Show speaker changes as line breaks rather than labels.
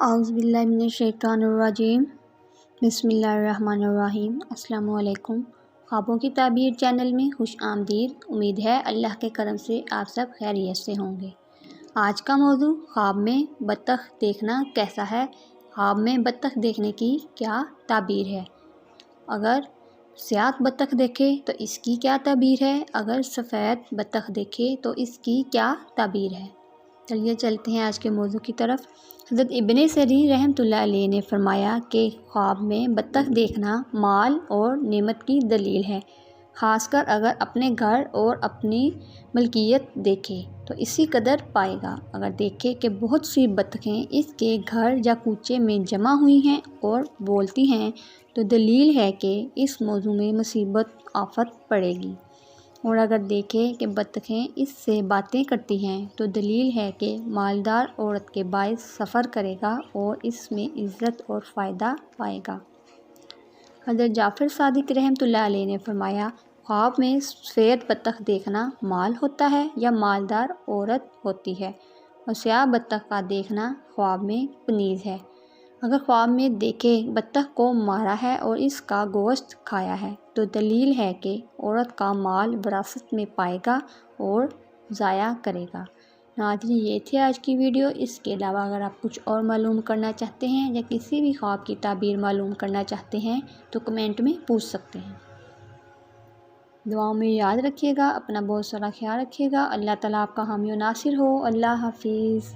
اعوذ باللہ من الشیطان الرجیم، بسم اللہ الرحمن الرحیم۔ السلام علیکم۔ خوابوں کی تعبیر چینل میں خوش آمدید۔ امید ہے اللہ کے کرم سے آپ سب خیریت سے ہوں گے۔ آج کا موضوع خواب میں بطخ دیکھنا کیسا ہے۔ خواب میں بطخ دیکھنے کی کیا تعبیر ہے؟ اگر سیاہ بطخ دیکھے تو اس کی کیا تعبیر ہے؟ اگر سفید بطخ دیکھے تو اس کی کیا تعبیر ہے؟ چلیے چلتے ہیں آج کے موضوع کی طرف۔ حضرت ابن سیرین رحمۃ اللہ علیہ نے فرمایا کہ خواب میں بطخ دیکھنا مال اور نعمت کی دلیل ہے، خاص کر اگر اپنے گھر اور اپنی ملکیت دیکھے تو اسی قدر پائے گا۔ اگر دیکھے کہ بہت سی بطخیں اس کے گھر یا کوچے میں جمع ہوئی ہیں اور بولتی ہیں تو دلیل ہے کہ اس موضوع میں مصیبت آفت پڑے گی، اور اگر دیکھے کہ بطخیں اس سے باتیں کرتی ہیں تو دلیل ہے کہ مالدار عورت کے باعث سفر کرے گا اور اس میں عزت اور فائدہ پائے گا۔ حضرت جعفر صادق رحمۃ اللہ علیہ نے فرمایا، خواب میں سفید بطخ دیکھنا مال ہوتا ہے یا مالدار عورت ہوتی ہے، اور سیاہ بطخ کا دیکھنا خواب میں کنیز ہے۔ اگر خواب میں دیکھے بطخ کو مارا ہے اور اس کا گوشت کھایا ہے تو دلیل ہے کہ عورت کا مال وراثت میں پائے گا اور ضائع کرے گا۔ ناظرین، یہ تھی آج کی ویڈیو۔ اس کے علاوہ اگر آپ کچھ اور معلوم کرنا چاہتے ہیں یا کسی بھی خواب کی تعبیر معلوم کرنا چاہتے ہیں تو کمنٹ میں پوچھ سکتے ہیں۔ دعاؤں میں یاد رکھیے گا، اپنا بہت سارا خیال رکھیے گا۔ اللہ تعالیٰ آپ کا حامی و ناصر ہو۔ اللہ حافظ۔